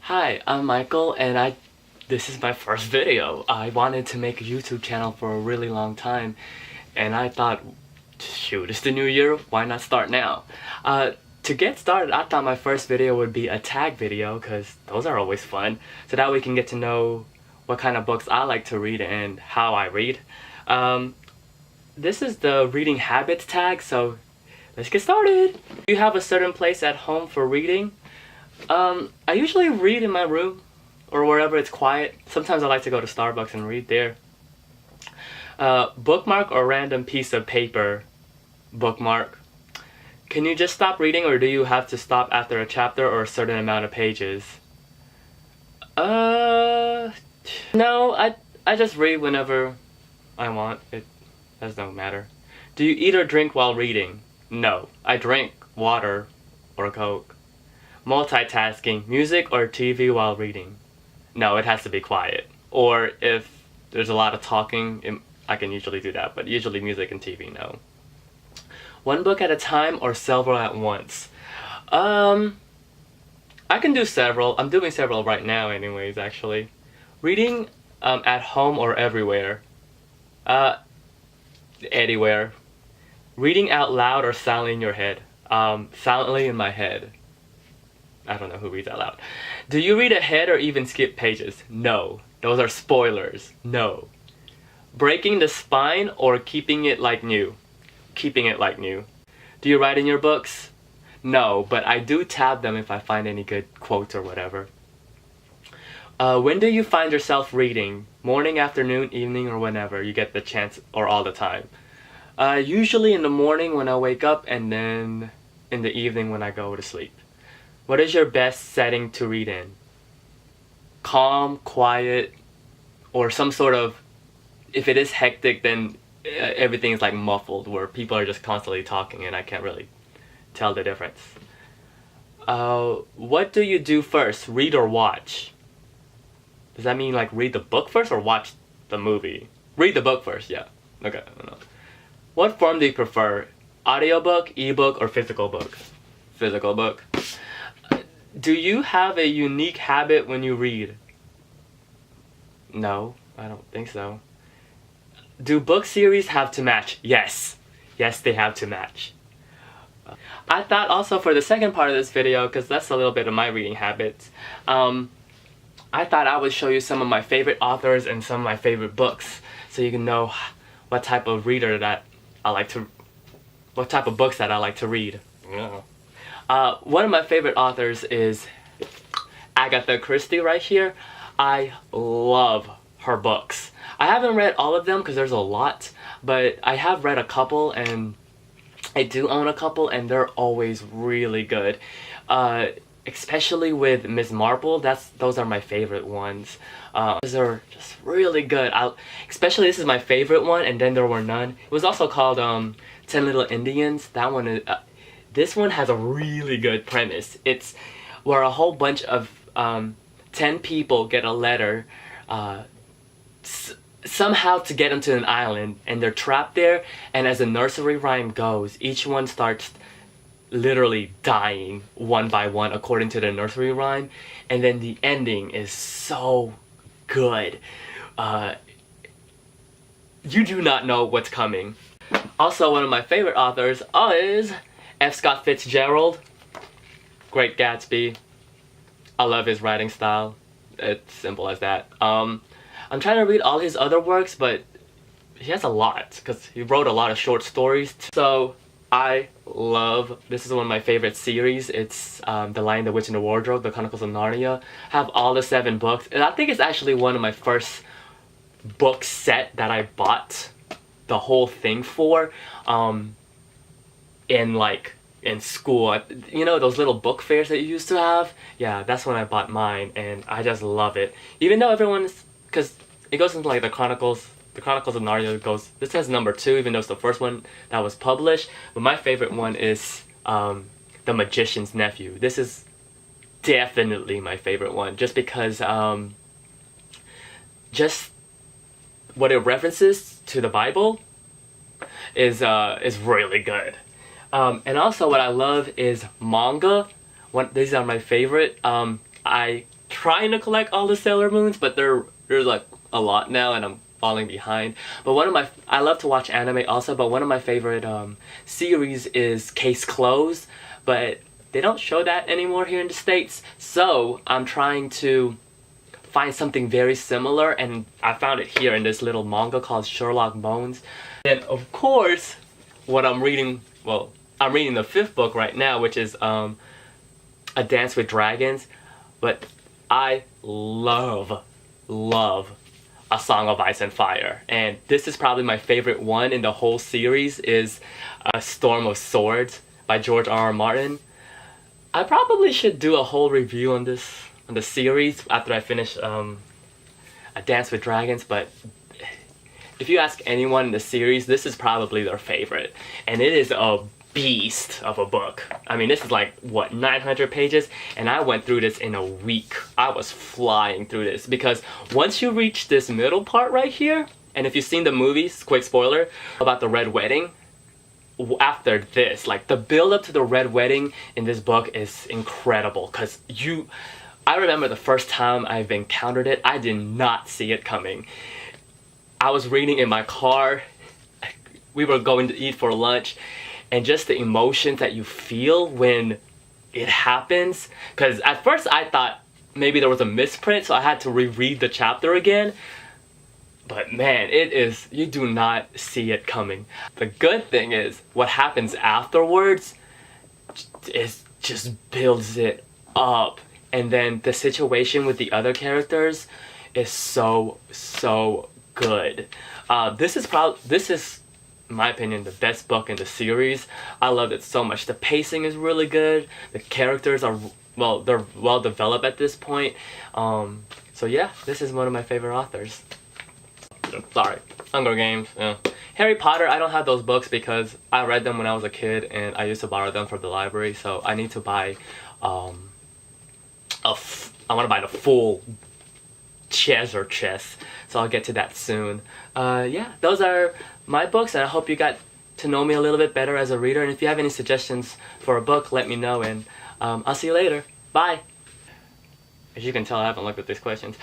Hi, I'm Michael, and this is my first video. I wanted to make a YouTube channel for a really long time, and I thought, shoot, it's the new year, why not start now? To get started, I thought my first video would be a tag video, because those are always fun, so that we can get to know what kind of books I like to read and how I read. This is the reading habits tag, so let's get started. Do you have a certain place at home for reading? I usually read in my room or wherever it's quiet. Sometimes I like to go to Starbucks and read there. Bookmark or random piece of paper. Bookmark. Can you just stop reading, or do you have to stop after a chapter or a certain amount of pages? No, I just read whenever I want. It does no matter. Do you eat or drink while reading? No, I drink water or Coke. Multitasking, music or TV while reading? No, it has to be quiet. Or if there's a lot of talking, I can usually do that, but usually music and TV, no. One book at a time or several at once? I can do several. I'm doing several right now anyways, actually. Reading at home or everywhere? Anywhere. Reading out loud or silently in your head? Silently in my head. I don't know who reads out loud. Do you read ahead or even skip pages? No. Those are spoilers. No. Breaking the spine or keeping it like new? Keeping it like new. Do you write in your books? No, but I do tab them if I find any good quotes or whatever. When do you find yourself reading? Morning, afternoon, evening, or whenever you get the chance, or all the time? Usually in the morning when I wake up, and then in the evening when I go to sleep. What is your best setting to read in? Calm, quiet, or some sort of, if it is hectic, then everything is like muffled, where people are just constantly talking and I can't really tell the difference. What do you do first, read or watch? Does that mean like read the book first or watch the movie? Read the book first, yeah. Okay, I don't know. What form do you prefer? Audiobook, ebook, or physical book? Physical book. Do you have a unique habit when you read? No, I don't think so. Do book series have to match? Yes. Yes, they have to match. I thought also for the second part of this video, because that's a little bit of my reading habits, I thought I would show you some of my favorite authors and some of my favorite books, so you can know what type of reader that I like to, what type of books that I like to read. Yeah. One of my favorite authors is Agatha Christie right here. I love her books. I haven't read all of them because there's a lot, but I have read a couple, and I do own a couple, and they're always really good. Especially with Ms. Marple, those are my favorite ones. Those are just really good. Especially this is my favorite one, and Then There Were None. It was also called 10 Little Indians. That one is... this one has a really good premise. It's where a whole bunch of 10 people get a letter somehow to get them to an island, and they're trapped there, and as the nursery rhyme goes, each one starts literally dying one by one according to the nursery rhyme, and then the ending is so good. You do not know what's coming. Also, one of my favorite authors is F. Scott Fitzgerald. Great Gatsby. I love his writing style. It's simple as that. I'm trying to read all his other works, but he has a lot, because he wrote a lot of short stories. So I love, this is one of my favorite series. It's The Lion, the Witch, and the Wardrobe, The Chronicles of Narnia. I have all the 7 books, and I think it's actually one of my first book set that I bought the whole thing for. In school, you know those little book fairs that you used to have? Yeah, that's when I bought mine, and I just love it. Even though everyone's, because it goes into like the Chronicles of Narnia goes, this has number 2, even though it's the first one that was published, but my favorite one is The Magician's Nephew. This is definitely my favorite one, just because just what it references to the Bible is really good. And also what I love is manga. These are my favorite. I trying to collect all the Sailor Moons, but there's like a lot now and I'm falling behind. But I love to watch anime also, but one of my favorite series is Case Closed, but they don't show that anymore here in the States, so I'm trying to find something very similar, and I found it here in this little manga called Sherlock Bones. And of course, what I'm reading, well, I'm reading the 5th book right now, which is A Dance with Dragons, but I love A Song of Ice and Fire, and this is probably my favorite one in the whole series, is A Storm of Swords by George R.R. Martin. I probably should do a whole review on the series after I finish A Dance with Dragons, but if you ask anyone in the series, this is probably their favorite, and it is a beast of a book. I mean, this is like, what, 900 pages, and I went through this in a week. I was flying through this, because once you reach this middle part right here, and if you've seen the movies, quick spoiler, about the Red Wedding, after this, like, the build up to the Red Wedding in this book is incredible, because I remember the first time I've encountered it, I did not see it coming. I was reading in my car, we were going to eat for lunch, and just the emotions that you feel when it happens, because at first I thought maybe there was a misprint, so I had to reread the chapter again. But man, you do not see it coming. The good thing is, what happens afterwards just builds it up. And then the situation with the other characters is so good. This is, in my opinion, the best book in the series. I loved it so much. The pacing is really good. The characters are, well, they're well developed at this point. So yeah, this is one of my favorite authors. Sorry, Hunger Games. Yeah. Harry Potter, I don't have those books because I read them when I was a kid and I used to borrow them from the library, so I need to buy I want to buy the full treasure chest, so I'll get to that soon. Yeah, those are my books, and I hope you got to know me a little bit better as a reader, and if you have any suggestions for a book, let me know, and I'll see you later. Bye! As you can tell, I haven't looked at these questions.